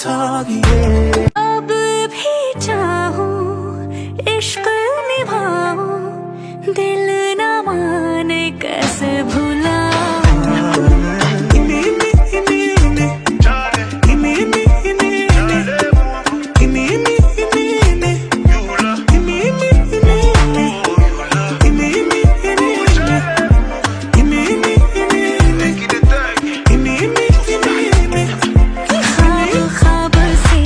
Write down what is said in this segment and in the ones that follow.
talk, yeah. अब भी चाहूं इश्क निभाऊं, दिल न माने कैसे भुलाऊं। ख्वाब से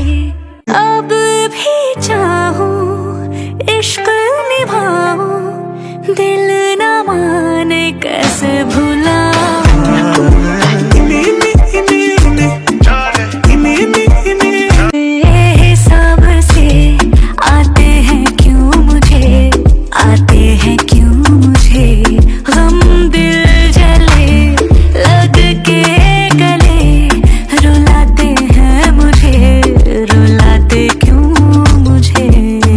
अब भी चाहूं इश्क निभाऊं, दिल न माने कैसे भुलाऊं। बेहिसाब से आते हैं क्यों मुझे, आते हैं क्यों मुझे गम, दिल जले लग के गले, रुलाते हैं मुझे, रुलाते क्यों मुझे।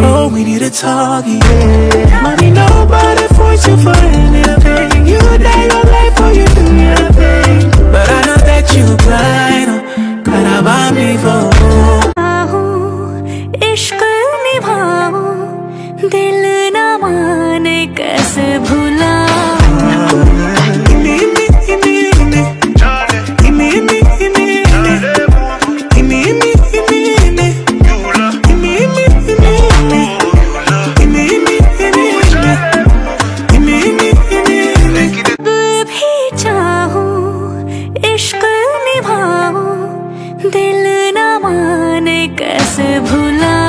Oh, we need to talk, yeah. Money, nobody force you for anything. You die your life or you do your thing. But I know that you blind, gotta buy me for इश्क निभाऊं, दिल न माने कैसे भुलाऊं। इश्क निभाऊं, दिल न माने कैसे भुलाऊं।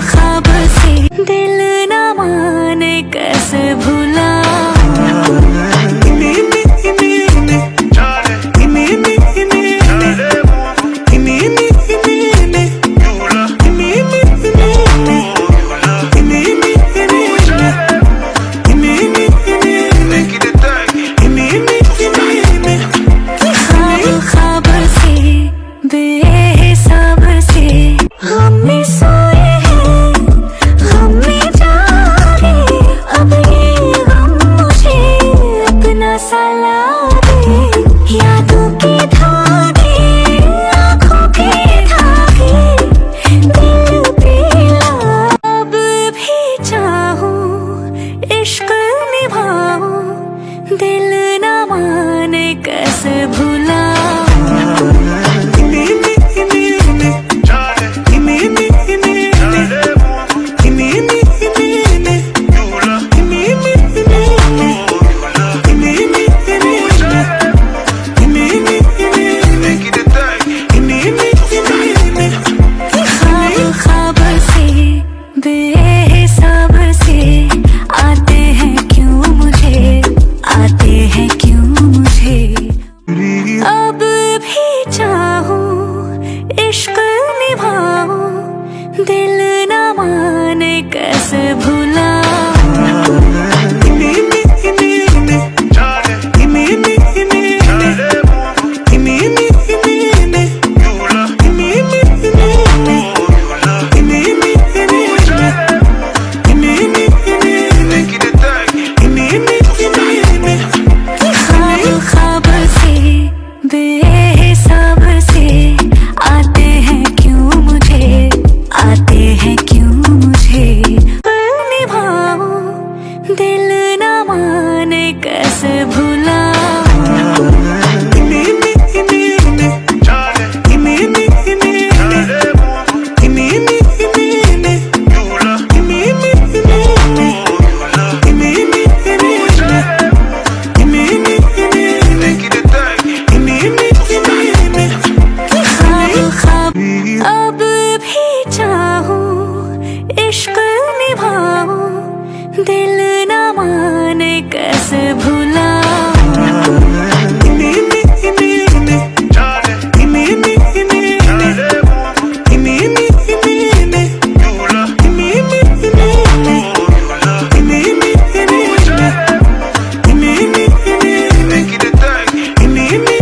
ख्वाब से दिल न माने कैसे भुलाऊं। ख्वाब से बेहिसाब से गम में सोए हैं, गम में जागे, अब ये गम मुझे अपना साला दे। यादों के धागे, आँखों के धागे, दिल पे अब भी चाहूं इश्क निभाऊं, दिल न माने कैसे भुलाऊं। ख्वाब से बेहिसाब से आते हैं क्यों मुझे, आते हैं क्यों मुझे। अब भी चाहूं इश्क निभाऊं, दिल न माने कैसे भुलाऊं। ख्वाब से बेहिसाब से आते हैं क्यों मुझे, आते हैं क्यों मुझे। निभाऊं, दिल न माने कैसे भुलाऊं। अब भी चाहूं इश्क निभाऊं, दिल न माने कैसे भुलाऊं। Give me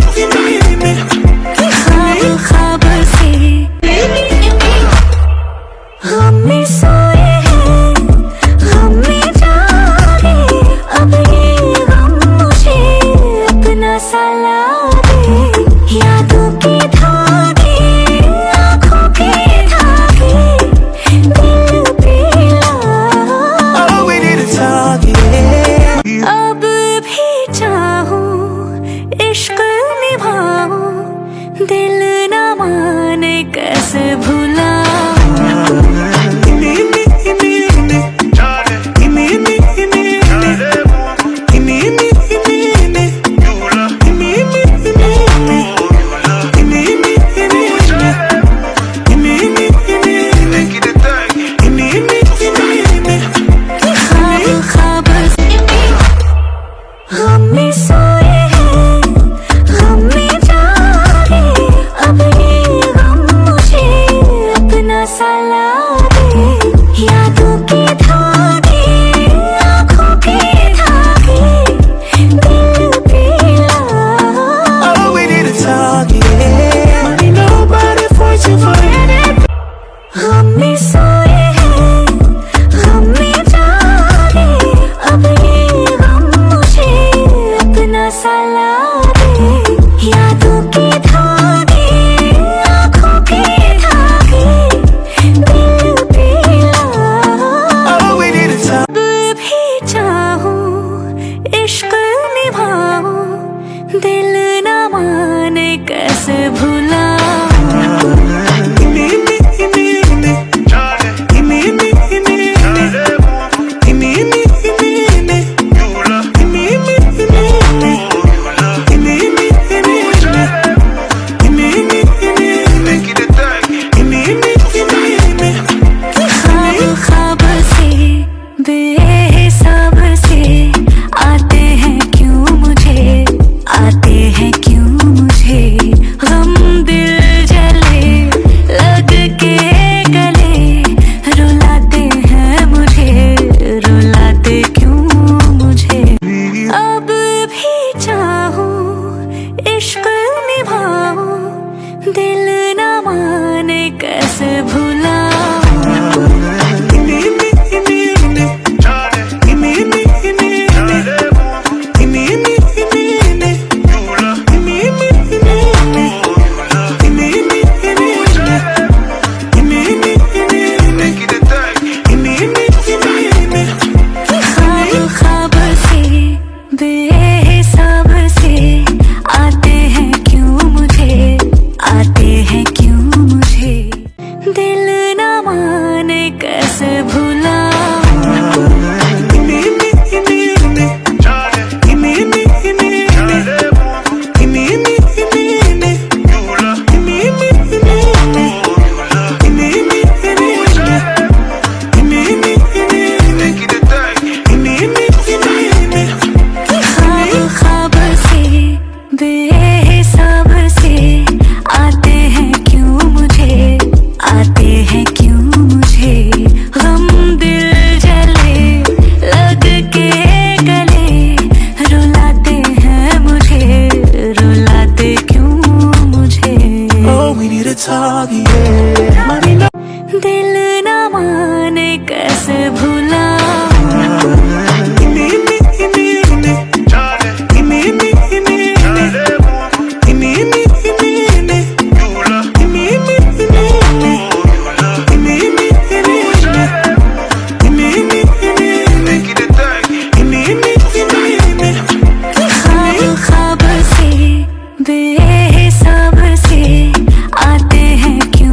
चाहूं इश्क निभाऊं दिल न माने कैसे भुलाऊं हमने सोए हैं हमने जागे अब ये गम मुझे अपना साला दे यादों के धागे आँखों के धागे दिल पे Oh, we need to talk, yeah. Money, nobody force you for it. हमने सोए हैं हमने जागे अब ये गम मुझे अपना साला दे यादों के धागे आँखों के धागे दिल पे Oh, we need to talk. अब भी चाहूं इश्क निभाऊं दिल न माने कैसे भुलाऊं ख्वाब से बेहिसाब से आते हैं क्यों मुझे गम दिल जले लग के गले रुलाते हैं रुलाते क्यों मुझे अब भी चाहूं इश्क निभाऊं दिल न माने कैसे भुलाऊं ख्वाब से बेहिसाब से आते हैं क्यों मुझे दिल न माने कैसे भुलाऊं ख्वाब से बेहिसाब से आते हैं क्यों मुझे गम दिल जले लग के गले रुलाते हैं रुलाते क्यों मुझे Oh, we need to talk, yeah. Money, no. दिल न माने कैसे भुलाऊं ख्वाब से बेहिसाब से आते हैं क्यों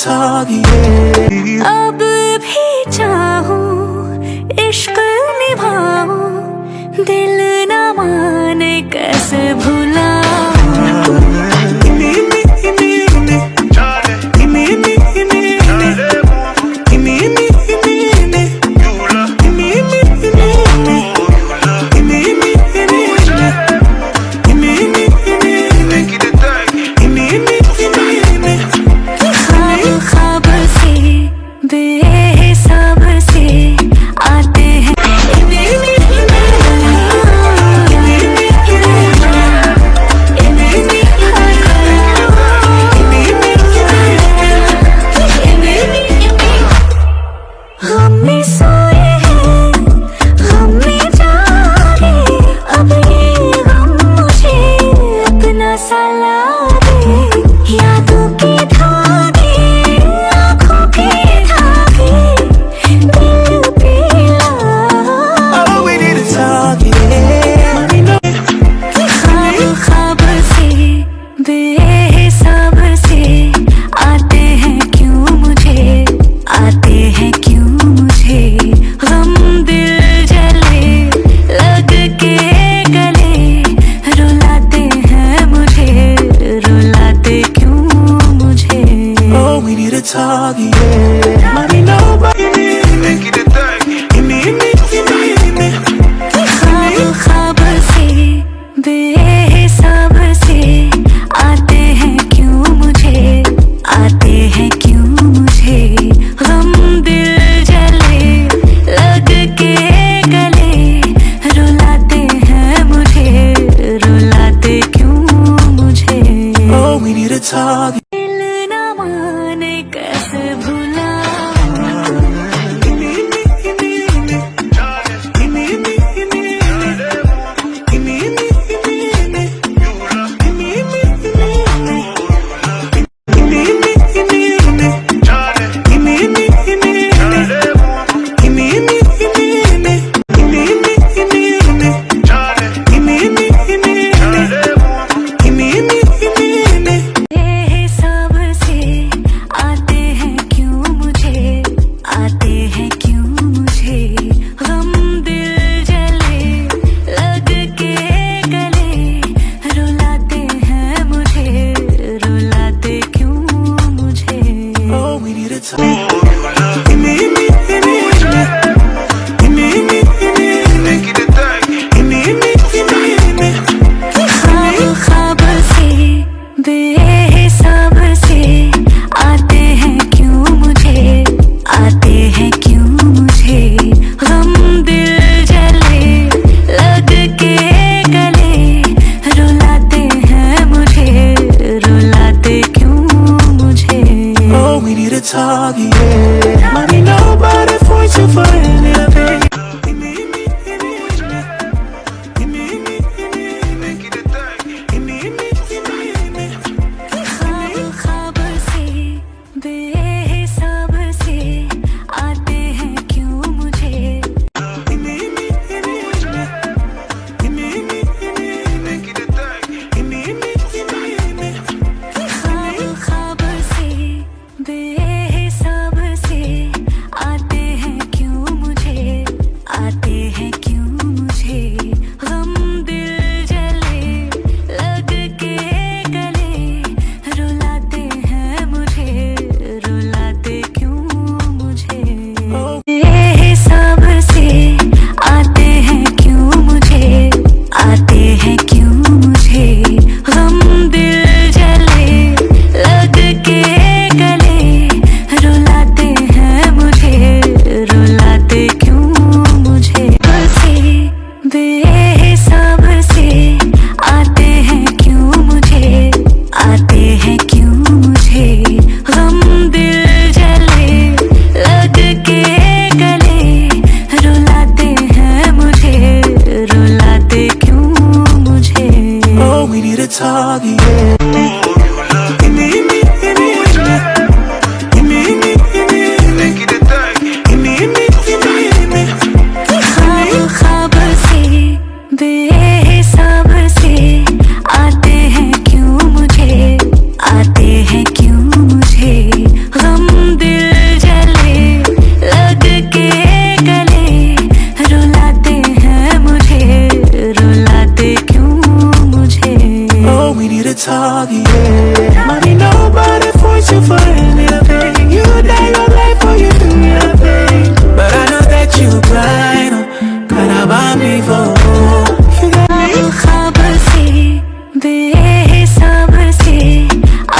talk, yeah. अब भी चाहूं इश्क निभाऊं, दिल न माने कैसे भुलाऊं। Talk, yeah. Money, nobody make it a thing. Give me. ख्वाब से बेहिसाब से आते हैं क्यों मुझे, आते हैं क्यों मुझे गम दिल जले लग के गले, रुलाते हैं मुझे, रुलाते क्यों मुझे। Oh, we need to talk. कैसे भुलाऊं। Talk, yeah. Money, nobody force you for anything. ख्वाब से बेहिसाब से आते हैं क्यों मुझे, ख्वाब से बेहिसाब से आते हैं क्यों मुझे, आते हैं क्यों मुझे गम दिल जले लग के गले, रुलाते हैं मुझे, रुलाते क्यों मुझे। बेहिसाब से आते हैं क्यों मुझे, आते हैं क्यों मुझे गम दिल जले लग के गले, रुलाते हैं मुझे, रुलाते क्यों मुझे। बेहिसाब से आते हैं क्यों मुझे, आते हैं क्यों मुझे गम दिल जले लग के गले, रुलाते हैं मुझे, रुलाते क्यों मुझे। Oh, we need to talk, yeah. ख्वाब से बेहिसाब से आते हैं क्यों मुझे, आते हैं क्यों मुझे गम we need to talk, yeah. Money, nobody force you for anything. You die your life for you do your thing. But I know that you blind, oh, gotta me for. You got me. ख्वाब से बेहिसाब से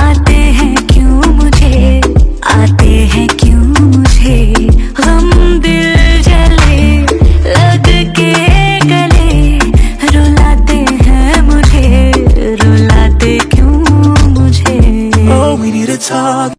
आते हैं क्यों मुझे, आते हैं क्यों मुझे गम दिल जले लग के गले, रुलाते हैं मुझे, रुलाते क्यों मुझे. Oh, we need to talk.